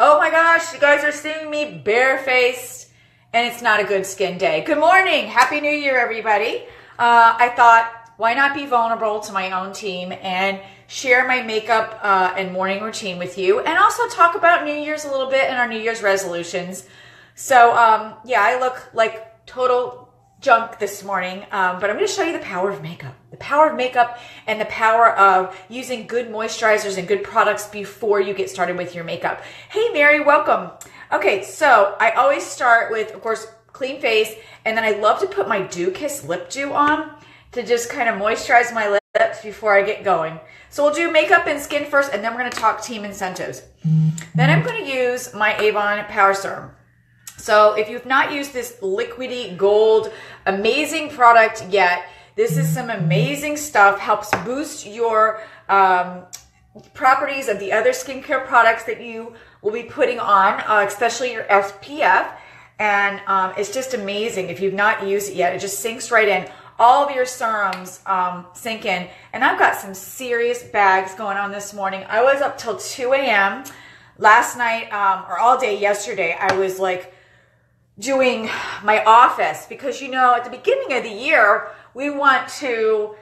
Oh my gosh, you guys are seeing me barefaced and it's not a good skin day. Good morning. Happy New Year, everybody. I thought, why not be vulnerable to my own team and share my makeup and morning routine with you, and also talk about New Year's a little bit and our New Year's resolutions. So yeah, I look like total junk this morning, but I'm going to show you the power of makeup. The power of makeup and the power of using good moisturizers and good products before you get started with your makeup. Hey Mary, welcome. Okay, so I always start with, of course, clean face, and then I love to put my Dew Kiss lip dew on to just kind of moisturize my lips before I get going. So we'll do makeup and skin first, and then we're going to talk team incentives. Then I'm going to use my Avon Power Serum. So if you've not used this liquidy gold amazing product yet, this is some amazing stuff, helps boost your properties of the other skincare products that you will be putting on, especially your SPF. And it's just amazing. If you've not used it yet, it just sinks right in. All of your serums sink in. And I've got some serious bags going on this morning. I was up till 2 a.m. last night, or all day yesterday. I was like doing my office because, you know, at the beginning of the year, we want to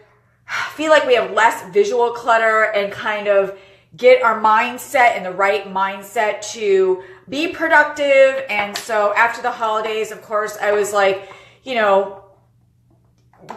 feel like we have less visual clutter and kind of get our mindset in the right mindset to be productive. And so after the holidays, of course, I was like, you know,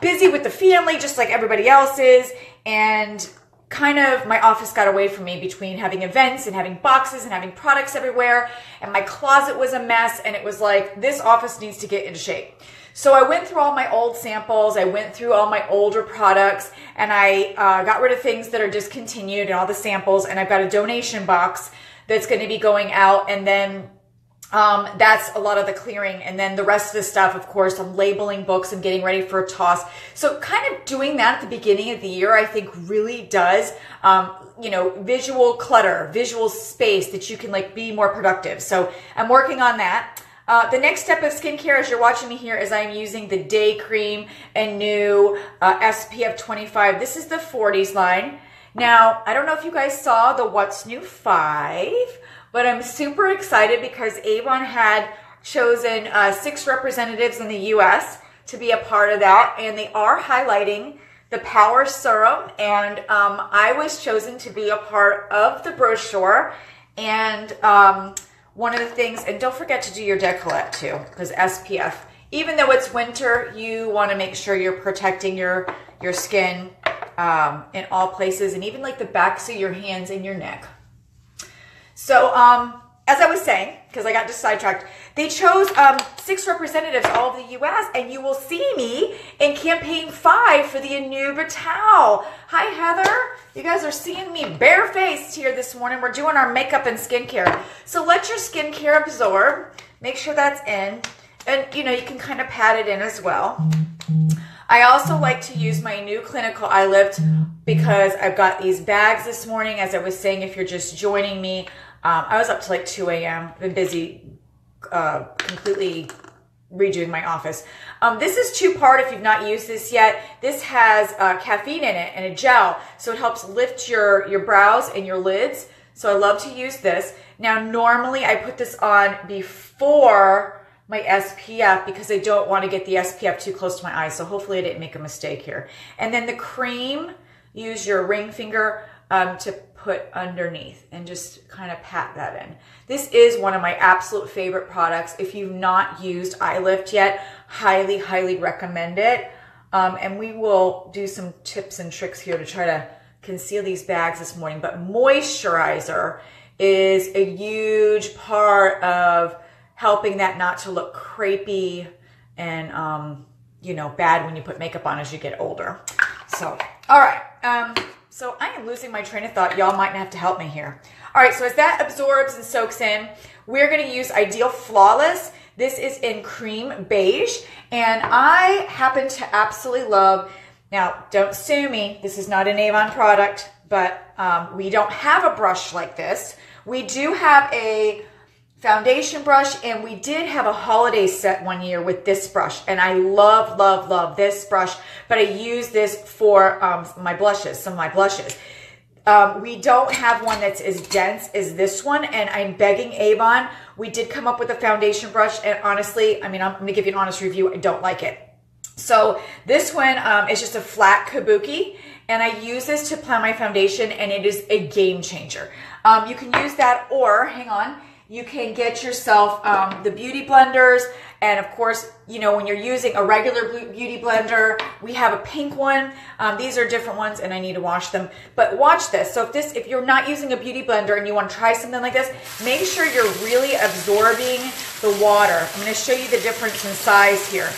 busy with the family, just like everybody else is. And kind of my office got away from me between having events and having boxes and having products everywhere. And my closet was a mess. And it was like, this office needs to get into shape. So I went through all my old samples. I went through all my older products, and I got rid of things that are discontinued and all the samples. And I've got a donation box that's going to be going out. And then that's a lot of the clearing. And then the rest of the stuff, of course, I'm labeling books and getting ready for a toss. So kind of doing that at the beginning of the year, I think really does, you know, visual clutter, visual space that you can like be more productive. So I'm working on that. The next step of skincare, as you're watching me here, is I'm using the Day Cream and new SPF 25. This is the 40s line. Now, I don't know if you guys saw the What's New 5, but I'm super excited because Avon had chosen 6 representatives in the U.S. to be a part of that, and they are highlighting the Power Serum, and I was chosen to be a part of the brochure. And one of the things, and don't forget to do your décolleté too, because SPF, even though it's winter, you want to make sure you're protecting your skin in all places, and even like the backs of your hands and your neck. So as I was saying, because I got just sidetracked, they chose 6 representatives all of the U.S., and you will see me in campaign 5 for the Anuba towel. Hi, Heather. You guys are seeing me barefaced here this morning. We're doing our makeup and skincare. So let your skincare absorb. Make sure that's in. And, you know, you can kind of pat it in as well. I also like to use my new clinical Eyelift because I've got these bags this morning. As I was saying, if you're just joining me, I was up to like 2 a.m. Been busy completely redoing my office. This is 2-part if you've not used this yet. This has caffeine in it and a gel, so it helps lift your brows and your lids. So I love to use this. Now, normally I put this on before my SPF because I don't want to get the SPF too close to my eyes. So hopefully I didn't make a mistake here. And then the cream, use your ring finger to put underneath and just kind of pat that in. This is one of my absolute favorite products. If you've not used Eyelift yet, highly, highly recommend it. And we will do some tips and tricks here to try to conceal these bags this morning. But moisturizer is a huge part of helping that not to look crepey and, you know, bad when you put makeup on as you get older. So, all right. So I am losing my train of thought. Y'all might have to help me here. All right, so as that absorbs and soaks in, we're going to use Ideal Flawless. This is in cream beige, and I happen to absolutely love, now don't sue me, this is not an Avon product, but we don't have a brush like this. We do have a foundation brush, and we did have a holiday set one year with this brush, and I love, love, love this brush, but I use this for my blushes, some of my blushes. We don't have one that's as dense as this one, and I'm begging Avon. We did come up with a foundation brush, and honestly, I mean, I'm gonna give you an honest review. I don't like it. So this one is just a flat kabuki, and I use this to apply my foundation, and it is a game changer. You can use that, or hang on, you can get yourself the beauty blenders. And of course, you know, when you're using a regular beauty blender, we have a pink one. These are different ones, and I need to wash them. But watch this. So if you're not using a beauty blender and you want to try something like this, make sure you're really absorbing the water. I'm going to show you the difference in size here.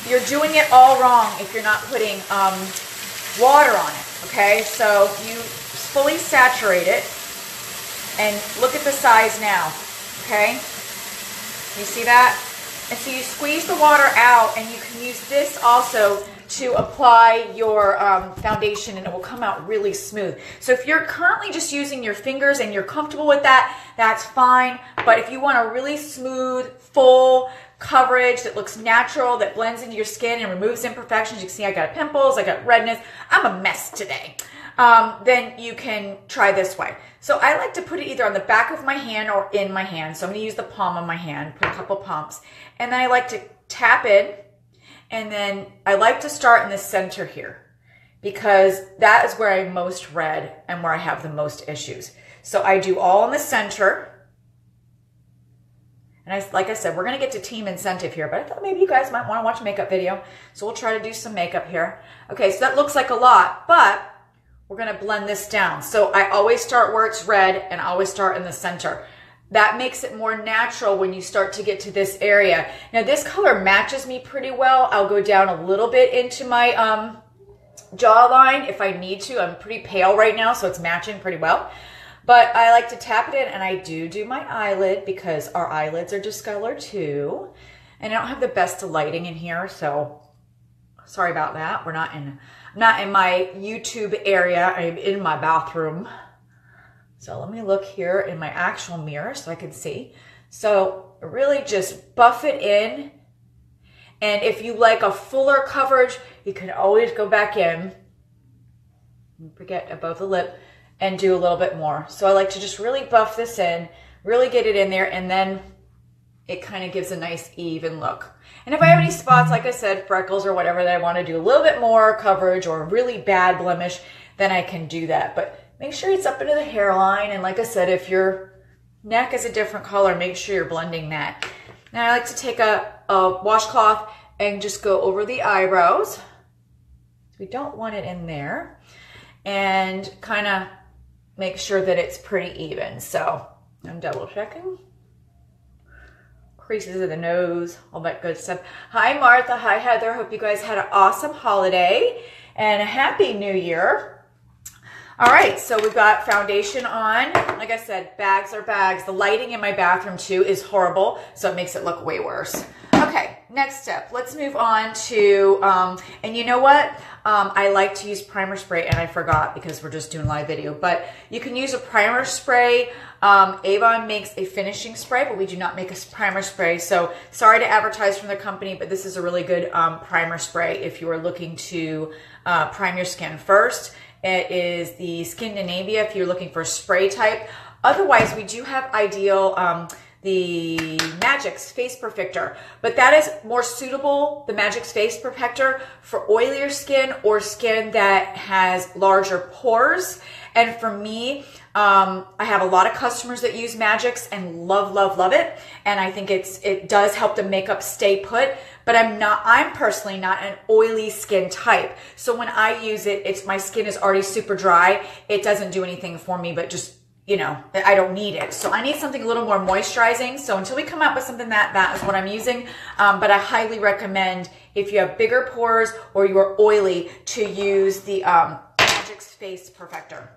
You're doing it all wrong if you're not putting water on it. Okay, so you fully saturate it, and look at the size now. Okay, you see that? And so you squeeze the water out, and you can use this also to apply your foundation, and it will come out really smooth. So if you're currently just using your fingers and you're comfortable with that, that's fine. But if you want a really smooth, full coverage that looks natural, that blends into your skin and removes imperfections, you can see I got pimples, I got redness, I'm a mess today. Then you can try this way. So I like to put it either on the back of my hand or in my hand. So I'm going to use the palm of my hand, put a couple pumps. And then I like to tap it. And then I like to start in the center here, because that is where I'm most red and where I have the most issues. So I do all in the center. And like I said, we're going to get to team incentive here, but I thought maybe you guys might want to watch a makeup video. So we'll try to do some makeup here. Okay, so that looks like a lot, but we're going to blend this down. So I always start where it's red, and I always start in the center. That makes it more natural when you start to get to this area. Now this color matches me pretty well. I'll go down a little bit into my jawline if I need to. I'm pretty pale right now, so it's matching pretty well. But I like to tap it in, and I do my eyelid, because our eyelids are discolored too. And I don't have the best of lighting in here, so sorry about that. We're not in my YouTube area. I'm in my bathroom. So let me look here in my actual mirror so I can see. So really just buff it in. And if you like a fuller coverage, you can always go back in, forget above the lip, and do a little bit more. So I like to just really buff this in, really get it in there, and then it kind of gives a nice even look. And if I have any spots, like I said, freckles or whatever, that I want to do a little bit more coverage or a really bad blemish, then I can do that. But make sure it's up into the hairline. And like I said, if your neck is a different color, make sure you're blending that. Now I like to take a washcloth and just go over the eyebrows. We don't want it in there. And kind of make sure that it's pretty even. So I'm double checking. Creases of the nose, all that good stuff. Hi Martha, hi Heather. Hope you guys had an awesome holiday and a happy new year. All right, so we've got foundation on. Like I said, bags are bags. The lighting in my bathroom too is horrible, so it makes it look way worse. Okay, next step. Let's move on to, and you know what? I like to use primer spray, and I forgot because we're just doing live video, but you can use a primer spray. Avon makes a finishing spray, but we do not make a primer spray. So sorry to advertise from the company, but this is a really good primer spray if you are looking to prime your skin first. It is the Scandinavia if you're looking for spray type. Otherwise, we do have Ideal, the Magic's Face Perfector, but that is more suitable, the Magic's Face Perfector, for oilier skin or skin that has larger pores. And for me, I have a lot of customers that use Magic's and love, love, love it. And I think it does help the makeup stay put, but I'm personally not an oily skin type. So when I use it, my skin is already super dry. It doesn't do anything for me, but just, you know, I don't need it. So I need something a little more moisturizing. So until we come up with something that is what I'm using. But I highly recommend, if you have bigger pores or you are oily, to use the Magic's Face Perfector.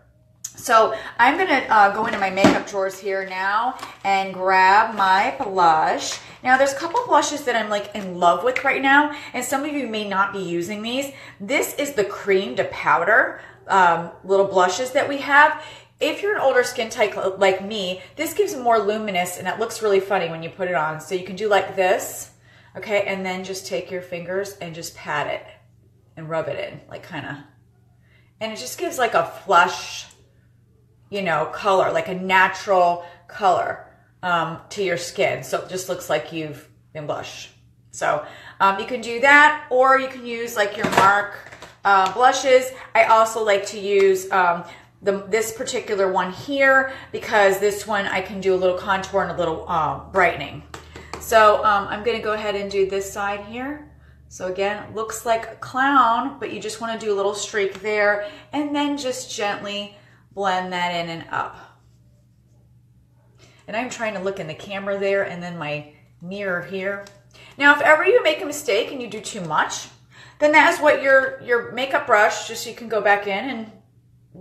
So I'm going to go into my makeup drawers here now and grab my blush. Now there's a couple blushes that I'm like in love with right now, and some of you may not be using these. This is the cream to powder little blushes that we have. If you're an older skin type like me, this gives more luminous, and it looks really funny when you put it on. So you can do like this, okay, and then just take your fingers and just pat it and rub it in, like kind of, and it just gives like a flush you know, color, like a natural color to your skin. So it just looks like you've been blushed. So you can do that, or you can use like your MARC blushes. I also like to use this particular one here, because this one I can do a little contour and a little brightening. So I'm going to go ahead and do this side here. So again, it looks like a clown, but you just want to do a little streak there, and then just gently blend that in and up. And I'm trying to look in the camera there and then my mirror here. Now, if ever you make a mistake and you do too much, then that is what your makeup brush, just so you can go back in and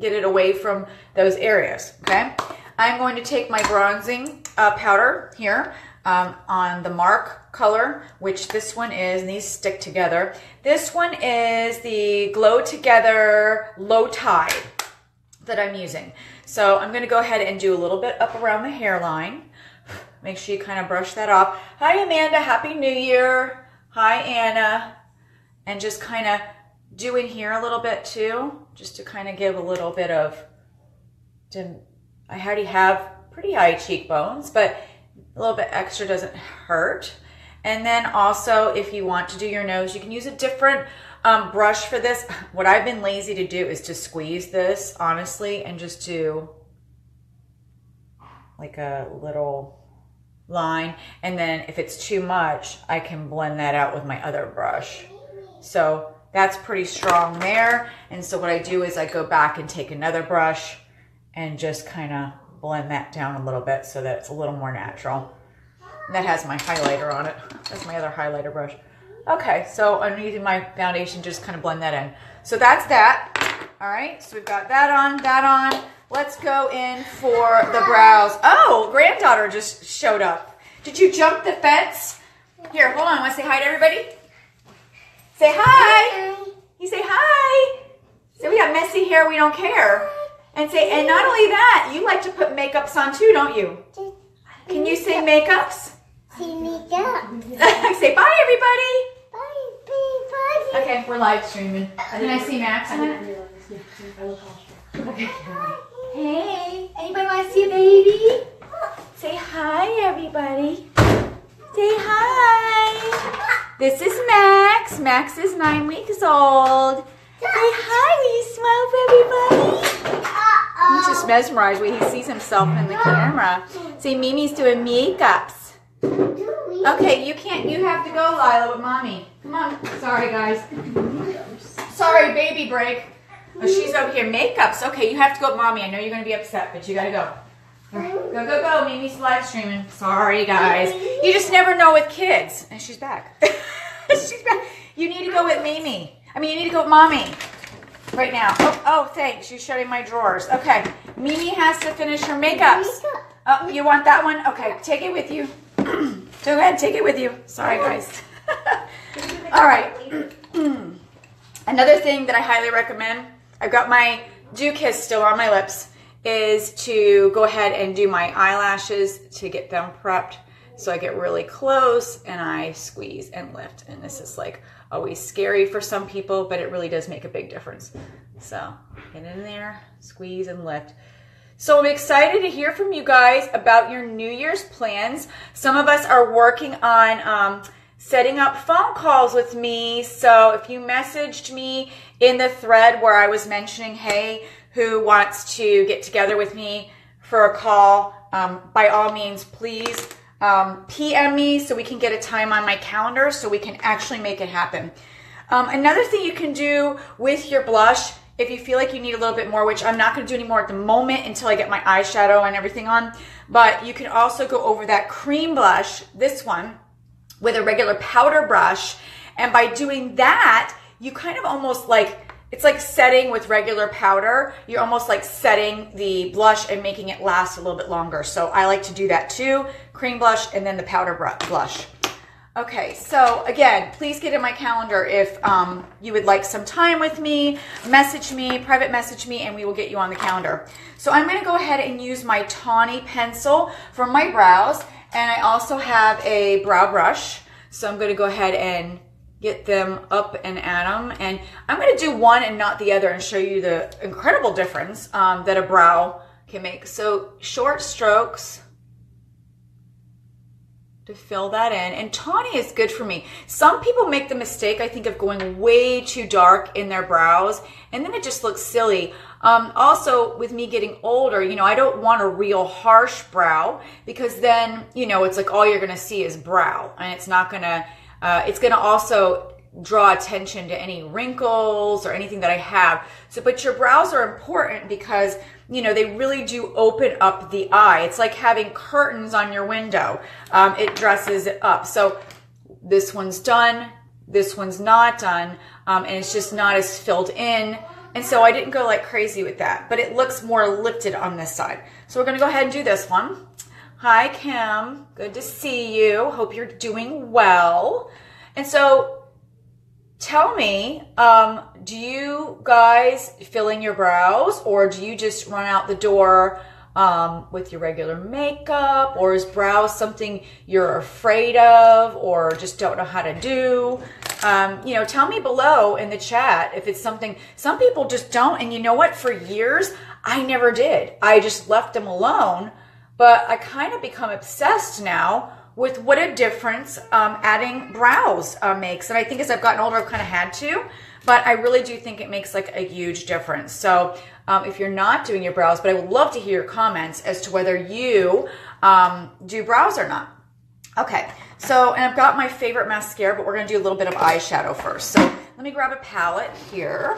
get it away from those areas, okay? I'm going to take my bronzing powder here on the MARC color, which this one is, and these stick together. This one is the Glow Together Low Tide that I'm using. So I'm going to go ahead and do a little bit up around the hairline. Make sure you kind of brush that off. Hi, Amanda. Happy New Year. Hi, Anna. And just kind of do in here a little bit too, just to kind of give a little bit of, I already have pretty high cheekbones, but a little bit extra doesn't hurt. And then also, if you want to do your nose, you can use a different brush for this. What I've been lazy to do is to squeeze this, honestly, and just do like a little line. And then if it's too much, I can blend that out with my other brush. So that's pretty strong there. And so what I do is I go back and take another brush and just kind of blend that down a little bit so that it's a little more natural. And that has my highlighter on it. That's my other highlighter brush. Okay, so I'm using my foundation, just kind of blend that in. So that's that. All right, so we've got that on. Let's go in for the brows. Oh, granddaughter just showed up. Did you jump the fence? Here, hold on. Want to say hi to everybody? Say hi. You say hi. Say we got messy hair, we don't care. And say, and not only that, you like to put makeups on too, don't you? Can you say makeups? Say makeup. Say bye, everybody. Bye. Okay, we're live streaming. Can I see Max? Okay. Hey, anybody want to see a baby? Say hi, everybody. Say hi. This is Max. Max is 9 weeks old. Say hi, will you smile for everybody? He's just mesmerized when he sees himself in the camera. Say, Mimi's doing makeups. Okay, you have to go, Lila, with Mommy. Come on. Sorry, guys. Sorry, baby break. Oh, she's over here. Makeups. Okay, you have to go with Mommy. I know you're going to be upset, but you got to go. Go. Mimi's live streaming. Sorry, guys. You just never know with kids. And she's back. She's back. You need to go with Mimi. I mean, you need to go with Mommy right now. Oh, thanks. You're shutting my drawers. Okay. Mimi has to finish her makeups. Oh, you want that one? Okay, take it with you. Go ahead, take it with you. Sorry, guys. All right. Another thing that I highly recommend, I've got my Dew Kiss still on my lips, is to go ahead and do my eyelashes to get them prepped. So I get really close and I squeeze and lift. And this is like always scary for some people, but it really does make a big difference. So get in there, squeeze and lift. So I'm excited to hear from you guys about your New Year's plans. Some of us are working on setting up phone calls with me. So if you messaged me in the thread where I was mentioning, hey, who wants to get together with me for a call, by all means, please PM me so we can get a time on my calendar so we can actually make it happen. Another thing you can do with your blush, if you feel like you need a little bit more, which I'm not going to do anymore at the moment until I get my eyeshadow and everything on, but you can also go over that cream blush, this one, with a regular powder brush. And by doing that, you kind of almost like, it's like setting with regular powder. You're almost like setting the blush and making it last a little bit longer. So I like to do that too. Cream blush and then the powder blush. Okay, so again, please get in my calendar if you would like some time with me. Message me, private message me, and we will get you on the calendar. So I'm going to go ahead and use my tawny pencil for my brows. And I also have a brow brush. So I'm going to go ahead and get them up and at them. And I'm going to do one and not the other and show you the incredible difference that a brow can make. So short strokes to fill that in. And tawny is good for me. Some people make the mistake, I think, of going way too dark in their brows, and then it just looks silly. Also, with me getting older, you know, I don't want a real harsh brow, because then, you know, it's like all you're gonna see is brow, and it's gonna also draw attention to any wrinkles or anything that I have. So, but your brows are important because, you know, they really do open up the eye. It's like having curtains on your window. It dresses it up. So this one's done, this one's not done, and it's just not as filled in. And so I didn't go like crazy with that, but it looks more lifted on this side. So we're gonna go ahead and do this one. Hi, Kim, good to see you. Hope you're doing well. And so tell me, do you guys fill in your brows, or do you just run out the door with your regular makeup, or is brows something you're afraid of or just don't know how to do? You know, tell me below in the chat if it's something. Some people just don't, and you know what? For years, I never did. I just left them alone, but I kind of become obsessed now with what a difference adding brows makes. And I think as I've gotten older, I've kind of had to, but I really do think it makes like a huge difference. So if you're not doing your brows, but I would love to hear your comments as to whether you do brows or not. Okay, so, and I've got my favorite mascara, but we're gonna do a little bit of eyeshadow first. So let me grab a palette here.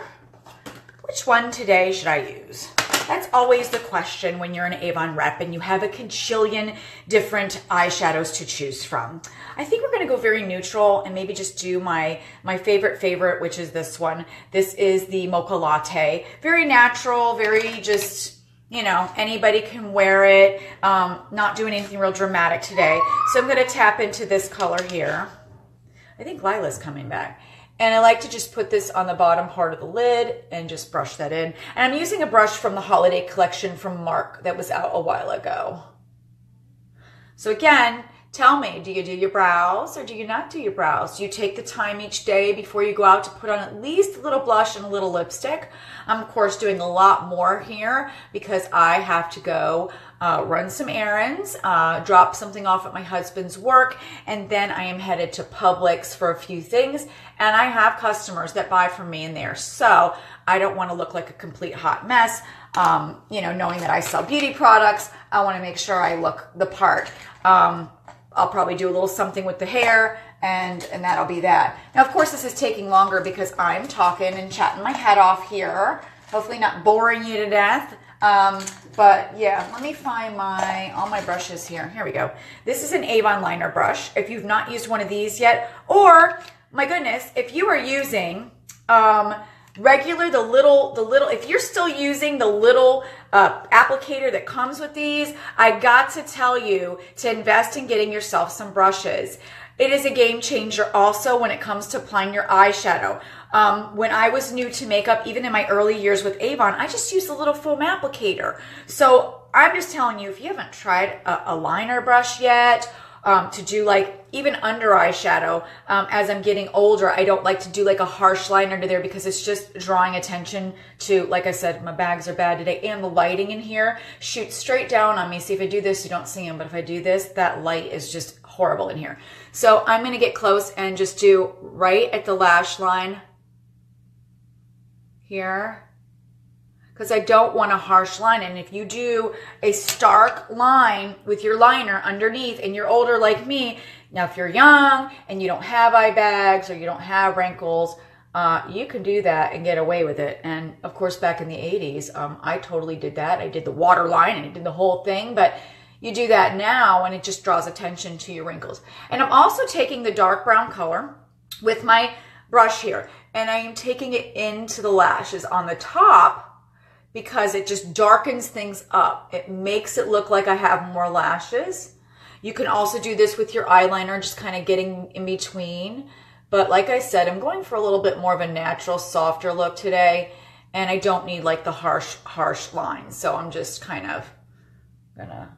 Which one today should I use? That's always the question when you're an Avon rep and you have a cajillion different eyeshadows to choose from. I think we're gonna go very neutral and maybe just do my favorite, which is this one. This is the Mocha Latte. Very natural, very just, you know, anybody can wear it. Not doing anything real dramatic today. So I'm gonna tap into this color here. I think Lila's coming back. And I like to just put this on the bottom part of the lid and just brush that in. And I'm using a brush from the holiday collection from Mark that was out a while ago. So again, tell me, do you do your brows or do you not do your brows? Do you take the time each day before you go out to put on at least a little blush and a little lipstick? I'm of course doing a lot more here because I have to go run some errands, drop something off at my husband's work, and then I am headed to Publix for a few things, and I have customers that buy from me in there, so I don't want to look like a complete hot mess. You know, knowing that I sell beauty products, I want to make sure I look the part. I'll probably do a little something with the hair, and that'll be that. Now, of course, this is taking longer because I'm talking and chatting my head off here, hopefully not boring you to death. But yeah, let me find all my brushes here. Here we go. This is an Avon liner brush. If you've not used one of these yet, or my goodness, if you are using regular, the little, if you're still using the little applicator that comes with these, I got to tell you to invest in getting yourself some brushes. It is a game changer also when it comes to applying your eyeshadow. When I was new to makeup, even in my early years with Avon, I just used a little foam applicator. So I'm just telling you, if you haven't tried a liner brush yet, to do like even under eyeshadow, as I'm getting older, I don't like to do like a harsh line under there because it's just drawing attention to, like I said, my bags are bad today, and the lighting in here shoots straight down on me. See, if I do this, you don't see them, but if I do this, that light is just horrible in here. So I'm gonna get close and just do right at the lash line here, because I don't want a harsh line. And if you do a stark line with your liner underneath and you're older like me, now if you're young and you don't have eye bags or you don't have wrinkles, you can do that and get away with it. And of course, back in the 80s, I totally did that. I did the water line and I did the whole thing, but you do that now and it just draws attention to your wrinkles. And I'm also taking the dark brown color with my brush here, and I am taking it into the lashes on the top because it just darkens things up. It makes it look like I have more lashes. You can also do this with your eyeliner, just kind of getting in between. But like I said, I'm going for a little bit more of a natural, softer look today, and I don't need like the harsh lines. So I'm just kind of gonna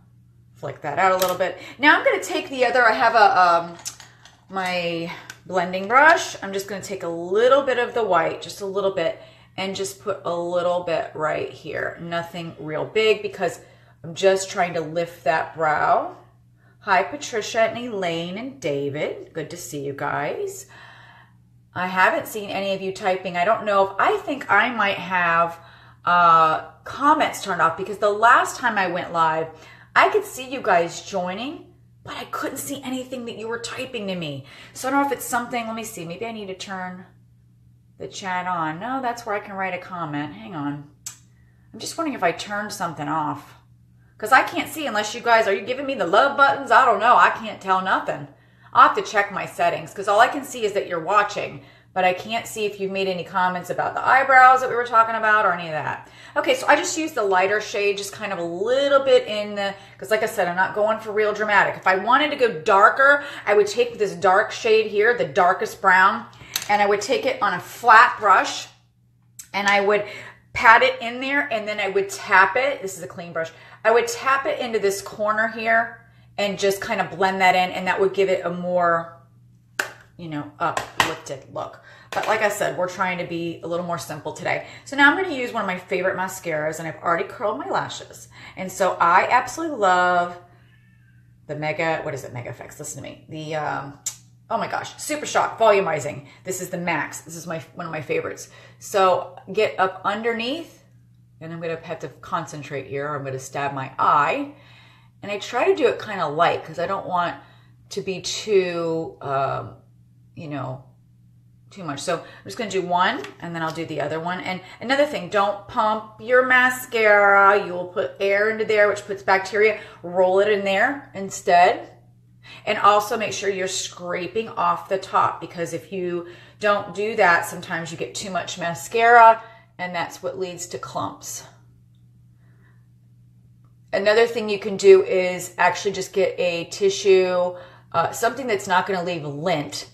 flick that out a little bit. Now I'm gonna take the other, I have my blending brush. I'm just gonna take a little bit of the white, just a little bit, and just put a little bit right here. Nothing real big because I'm just trying to lift that brow. Hi, Patricia and Elaine and David. Good to see you guys. I haven't seen any of you typing. I don't know if, I think I might have comments turned off because the last time I went live, I could see you guys joining, but I couldn't see anything that you were typing to me. So I don't know if it's something, let me see, maybe I need to turn the chat on. No, that's where I can write a comment. Hang on. I'm just wondering if I turned something off. Because I can't see unless you guys, are you giving me the love buttons? I don't know. I can't tell nothing. I'll have to check my settings because all I can see is that you're watching, but I can't see if you've made any comments about the eyebrows that we were talking about or any of that. Okay, so I just used the lighter shade, just kind of a little bit in the, because like I said, I'm not going for real dramatic. If I wanted to go darker, I would take this dark shade here, the darkest brown, and I would take it on a flat brush and I would pat it in there and then I would tap it. This is a clean brush. I would tap it into this corner here and just kind of blend that in, and that would give it a more, you know, uplifted look. But like I said, we're trying to be a little more simple today. So now I'm going to use one of my favorite mascaras, and I've already curled my lashes. And so I absolutely love the Mega, what is it, Mega Effects? Listen to me. The, oh my gosh, Super Shock Volumizing. This is the Max. This is one of my favorites. So get up underneath, and I'm going to have to concentrate here. I'm going to stab my eye. And I try to do it kind of light because I don't want to be too, you know, too much. So I'm just going to do one and then I'll do the other one. And another thing, don't pump your mascara. You will put air into there, which puts bacteria. Roll it in there instead. And also make sure you're scraping off the top, because if you don't do that, sometimes you get too much mascara and that's what leads to clumps. Another thing you can do is actually just get a tissue, something that's not going to leave lint.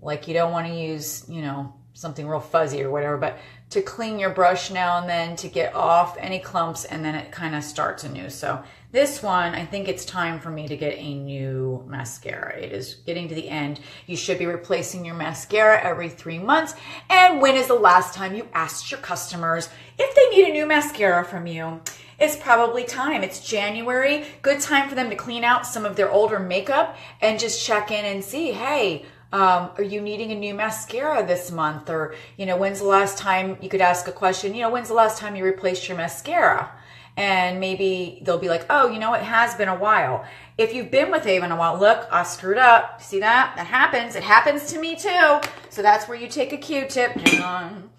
Like you don't want to use, you know, something real fuzzy or whatever, but to clean your brush now and then to get off any clumps, and then it kind of starts anew. So this one, I think it's time for me to get a new mascara. It is getting to the end. You should be replacing your mascara every 3 months. And when is the last time you asked your customers if they need a new mascara from you? It's probably time. It's January. Good time for them to clean out some of their older makeup and just check in and see, hey, are you needing a new mascara this month? Or, you know, when's the last time, you could ask a question, you know, when's the last time you replaced your mascara? And maybe they'll be like, oh, you know, it has been a while. If you've been with Avon a while, look, I screwed up. See that? That happens. It happens to me too. So that's where you take a Q-tip. Hang on.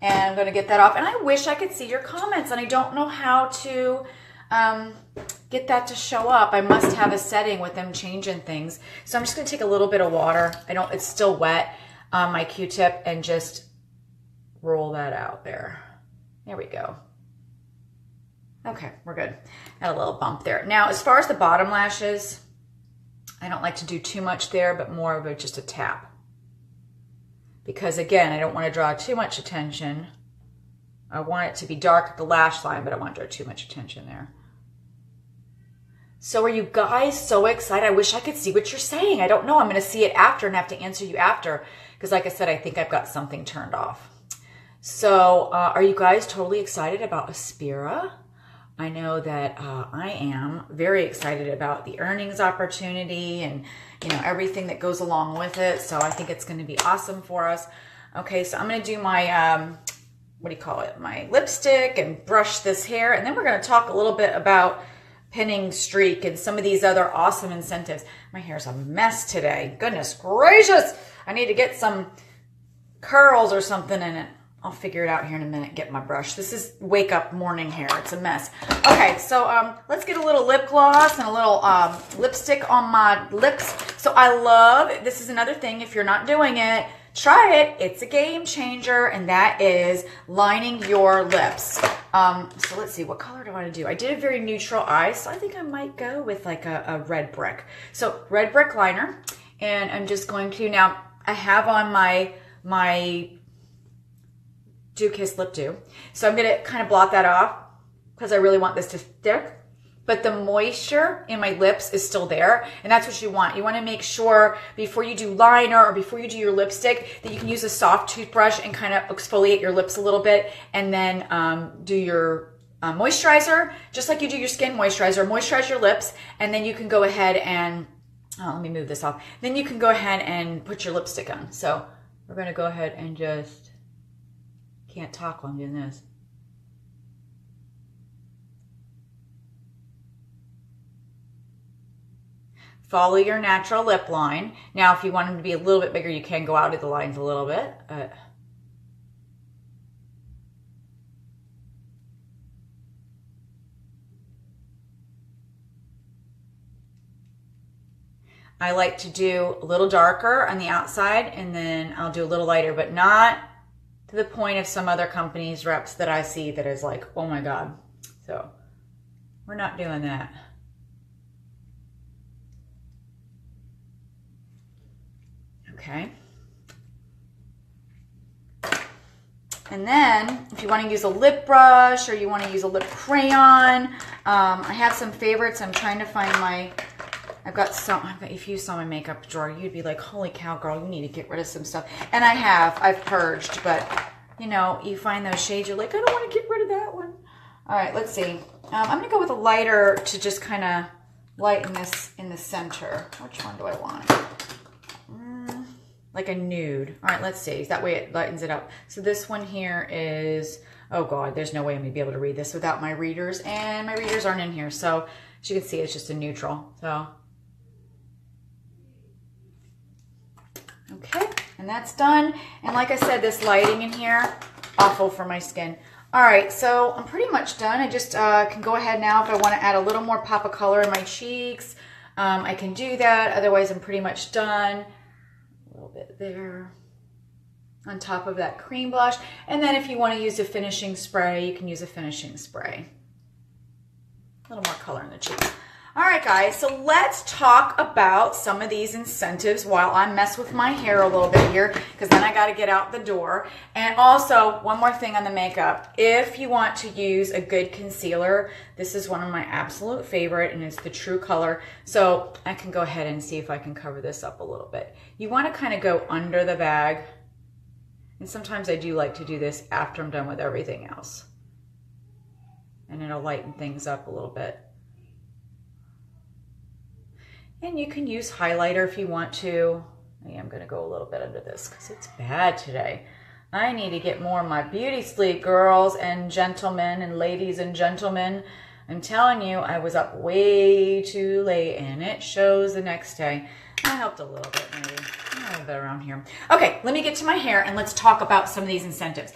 And I'm going to get that off. And I wish I could see your comments, and I don't know how to get that to show up. I must have a setting with them changing things. So I'm just going to take a little bit of water. It's still wet on my Q-tip, and just roll that out there. There we go. Okay, we're good. Got a little bump there. Now, as far as the bottom lashes, I don't like to do too much there, but more of just a tap. Because again, I don't want to draw too much attention. I want it to be dark at the lash line, but I don't want to draw too much attention there. So are you guys so excited? I wish I could see what you're saying. I don't know. I'm going to see it after and have to answer you after. Because like I said, I think I've got something turned off. So are you guys totally excited about Aspira? I know that I am very excited about the earnings opportunity and, you know, everything that goes along with it. So I think it's going to be awesome for us. Okay, so I'm going to do my, what do you call it? My lipstick and brush this hair. And then we're going to talk a little bit about pinning streak and some of these other awesome incentives. My hair's a mess today. Goodness gracious. I need to get some curls or something in it. I'll figure it out here in a minute, get my brush. This is wake up morning hair. It's a mess. Okay, so let's get a little lip gloss and a little lipstick on my lips. So I love, this is another thing, if you're not doing it, try it. It's a game changer, and that is lining your lips. So let's see, what color do I want to do? I did a very neutral eye, so I think I might go with like a red brick. So red brick liner, and I'm just going to, now I have on my Dew Kiss Lip Dew. So I'm going to kind of blot that off because I really want this to stick. but the moisture in my lips is still there. And that's what you want. You want to make sure before you do liner or before you do your lipstick that you can use a soft toothbrush and kind of exfoliate your lips a little bit, and then do your moisturizer, just like you do your skin moisturizer. Moisturize your lips, and then you can go ahead and, let me move this off. Then you can go ahead and put your lipstick on. So we're going to go ahead and just, can't talk while I'm doing this. Follow your natural lip line. Now, if you want them to be a little bit bigger, you can go out of the lines a little bit. I like to do a little darker on the outside, and then I'll do a little lighter, but not to the point of some other companies' reps that I see that is like, oh my God. So we're not doing that. Okay. And then if you want to use a lip brush or you want to use a lip crayon, I have some favorites. I'm trying to find my, if you saw my makeup drawer, you'd be like, holy cow, girl, you need to get rid of some stuff. And I've purged, but you know, you find those shades, you're like, I don't want to get rid of that one. All right, let's see. I'm gonna go with a lighter to just kind of lighten this in the center. Which one do I want? Like a nude. All right, let's see. That way it lightens it up. So this one here is, oh God, there's no way I'm gonna be able to read this without my readers, and my readers aren't in here. So as you can see, it's just a neutral. So, okay, and that's done. And like I said, this lighting in here, awful for my skin. All right, so I'm pretty much done. I just can go ahead now if I want to add a little more pop of color in my cheeks. I can do that. Otherwise, I'm pretty much done. A little bit there on top of that cream blush. And then if you want to use a finishing spray, you can use a finishing spray. A little more color in the cheeks. All right, guys, so let's talk about some of these incentives while I mess with my hair a little bit here, because then I got to get out the door. And also, one more thing on the makeup. If you want to use a good concealer, this is one of my absolute favorite, and it's the True Color. So I can go ahead and see if I can cover this up a little bit. You want to kind of go under the bag. And sometimes I do like to do this after I'm done with everything else. And it'll lighten things up a little bit. And you can use highlighter if you want to. I'm going to go a little bit under this because it's bad today. I need to get more of my beauty sleep, girls and gentlemen and ladies and gentlemen. I'm telling you, I was up way too late, and it shows the next day. I helped a little bit, maybe. A little bit around here. Okay, let me get to my hair, and let's talk about some of these incentives.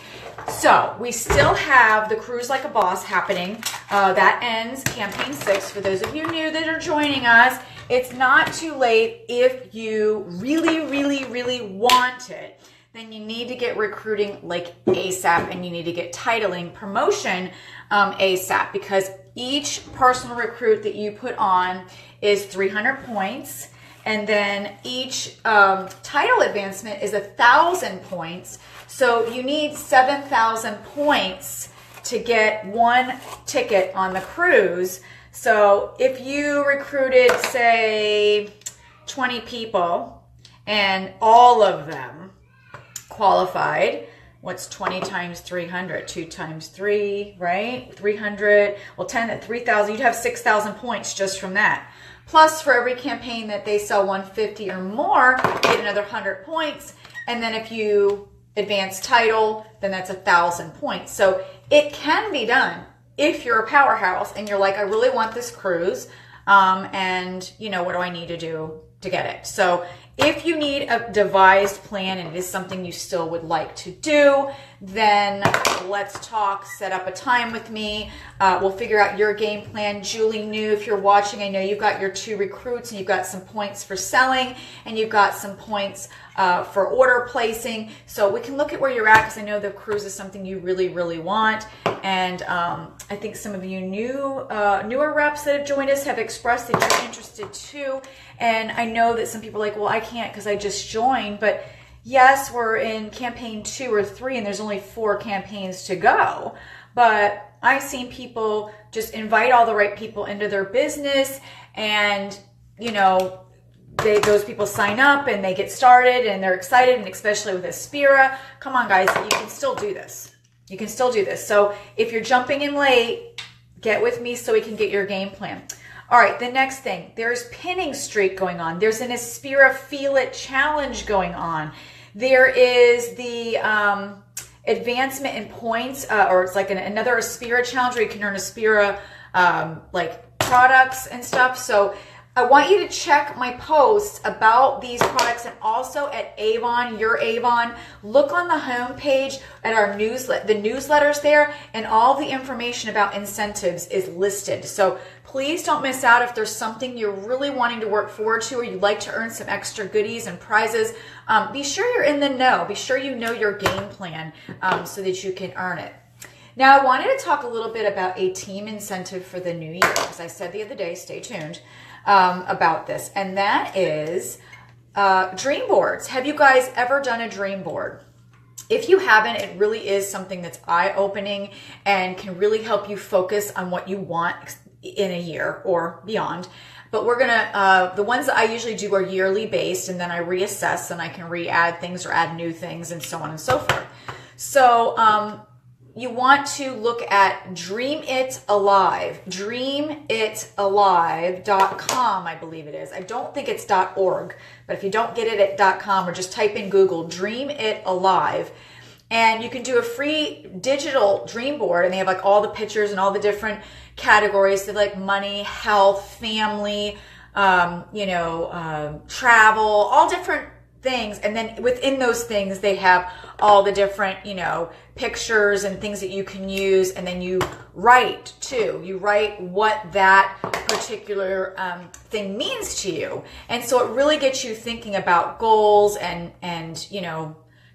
So we still have the Cruise Like a Boss happening. That ends campaign 6. For those of you new that are joining us, it's not too late. If you really, really, really want it, then you need to get recruiting like ASAP, and you need to get titling promotion ASAP, because each personal recruit that you put on is 300 points. And then each title advancement is 1,000 points. So you need 7,000 points to get one ticket on the cruise. So if you recruited, say, 20 people and all of them qualified, what's 20 times 300? 2 times 3, right? 300, well, 10 at 3,000, you'd have 6,000 points just from that. Plus, for every campaign that they sell 150 or more, you get another 100 points. And then if you advance title, then that's 1,000 points. So it can be done if you're a powerhouse and you're like, I really want this cruise. And, you know, what do I need to do to get it? So if you need a devised plan and it is something you still would like to do, then let's talk, set up a time with me. We'll figure out your game plan. Julie New, if you're watching, I know you've got your 2 recruits and you've got some points for selling and you've got some points for order placing. So we can look at where you're at, because I know the cruise is something you really, really want. And I think some of you newer reps that have joined us have expressed that you're interested too. And I know that some people are like, well, I can't because I just joined. But yes, we're in campaign 2 or 3 and there's only 4 campaigns to go. But I've seen people just invite all the right people into their business, and those people sign up and they get started and they're excited, and especially with Aspira. Come on, guys, you can still do this. You can still do this. So if you're jumping in late, get with me so we can get your game plan. All right, the next thing, there's pinning streak going on. There's an Aspira Feel It challenge going on. There is the advancement in points, or it's like another Aspira challenge where you can earn Aspira like products and stuff. So I want you to check my posts about these products, and also at Avon, your Avon. Look on the homepage at our newsletter, the newsletters there, and all the information about incentives is listed. So please don't miss out. If there's something you're really wanting to work forward to, or you'd like to earn some extra goodies and prizes, be sure you're in the know. Be sure you know your game plan so that you can earn it. Now, I wanted to talk a little bit about a team incentive for the new year, because I said the other day, stay tuned, about this, and that is dream boards. Have you guys ever done a dream board? If you haven't, it really is something that's eye-opening and can really help you focus on what you want in a year or beyond. But we're gonna, the ones that I usually do are yearly based, and then I reassess and I can re-add things or add new things and so on and so forth. So you want to look at Dream It Alive, dreamitalive.com, I believe it is. I don't think it's .org, but if you don't get it at .com, or just type in Google, Dream It Alive, and you can do a free digital dream board, and they have like all the pictures and all the different categories. They like money, health, family, travel, all different things. And then within those things, they have all the different, pictures and things that you can use. And then you write too. You write what that particular thing means to you. And so it really gets you thinking about goals and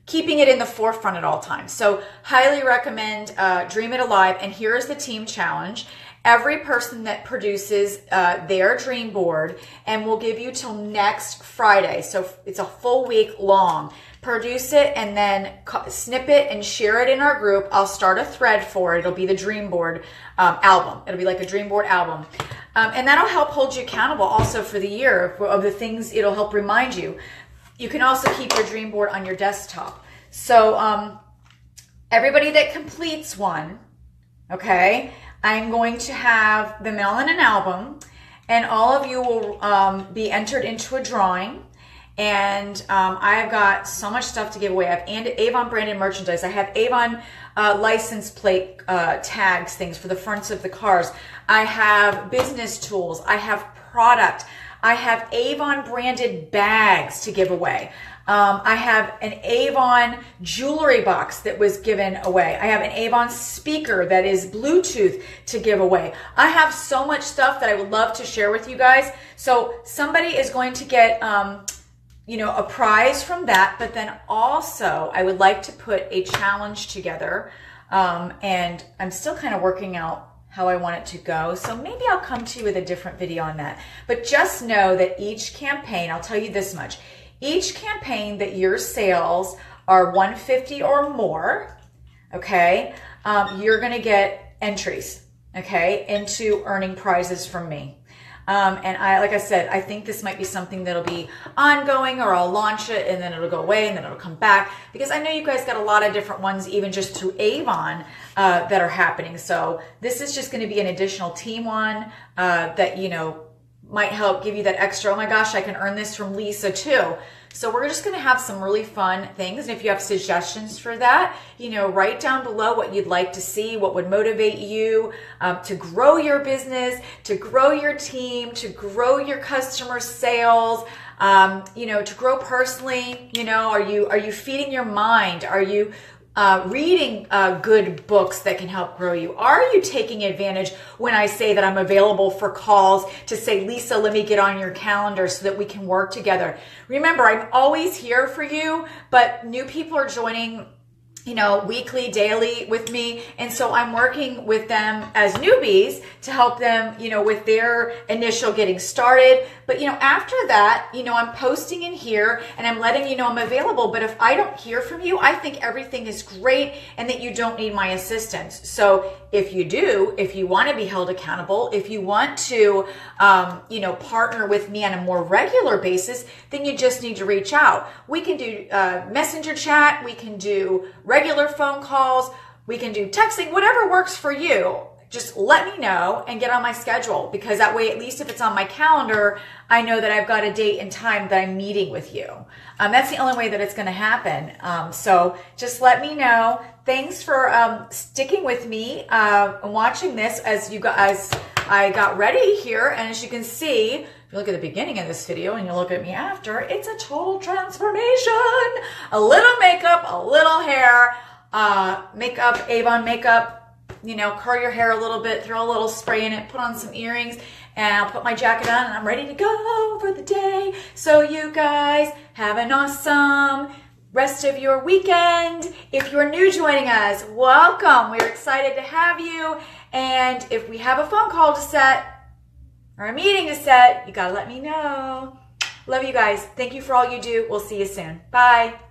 keeping it in the forefront at all times. So highly recommend Dream It Alive. And here is the team challenge. Every person that produces their dream board, and we'll give you till next Friday, so it's a full week long. Produce it and then snip it and share it in our group. I'll start a thread for it. It'll be the dream board album. It'll be like a dream board album. And that'll help hold you accountable also for the year of the things. It'll help remind you. You can also keep your dream board on your desktop. So everybody that completes one, okay, I'm going to have them all in an album, and all of you will be entered into a drawing. And I've got so much stuff to give away. I have Avon branded merchandise. I have Avon license plate tags, things for the fronts of the cars. I have business tools. I have product. I have Avon branded bags to give away. I have an Avon jewelry box that was given away. I have an Avon speaker that is Bluetooth to give away. I have so much stuff that I would love to share with you guys. So somebody is going to get, a prize from that, but then also I would like to put a challenge together. And I'm still kind of working out how I want it to go. So maybe I'll come to you with a different video on that. But just know that each campaign, I'll tell you this much, each campaign that your sales are 150 or more, okay, you're going to get entries, okay, into earning prizes from me. And like I said, I think this might be something that'll be ongoing, or I'll launch it and then it'll go away and then it'll come back, because I know you guys got a lot of different ones, even just through Avon, that are happening. So this is just going to be an additional team one, that, might help give you that extra, oh my gosh, I can earn this from Lisa too. So we're just going to have some really fun things. And if you have suggestions for that, write down below what you'd like to see, what would motivate you to grow your business, to grow your team, to grow your customer sales, to grow personally. Are you feeding your mind? Are you reading good books that can help grow you? Are you taking advantage when I say that I'm available for calls to say, Lisa, let me get on your calendar so that we can work together? Remember, I'm always here for you, but new people are joining weekly, daily with me. And so I'm working with them as newbies to help them, with their initial getting started. But, after that, I'm posting in here and I'm letting you know I'm available. But if I don't hear from you, I think everything is great and that you don't need my assistance. So if you do, if you want to be held accountable, if you want to, partner with me on a more regular basis, then you just need to reach out. We can do messenger chat. We can do regular phone calls. We can do texting, whatever works for you. Just let me know and get on my schedule, because that way, at least if it's on my calendar, I know that I've got a date and time that I'm meeting with you. That's the only way that it's going to happen. So just let me know. Thanks for sticking with me and watching this as I got ready here. And as you can see, if you look at the beginning of this video and you look at me after, it's a total transformation. A little makeup, a little hair, makeup, Avon makeup. Curl your hair a little bit, throw a little spray in it, put on some earrings, and I'll put my jacket on and I'm ready to go for the day. So you guys have an awesome rest of your weekend. If you're new joining us, welcome. We're excited to have you. And if we have a phone call to set or a meeting to set, you gotta let me know. Love you guys. Thank you for all you do. We'll see you soon. Bye.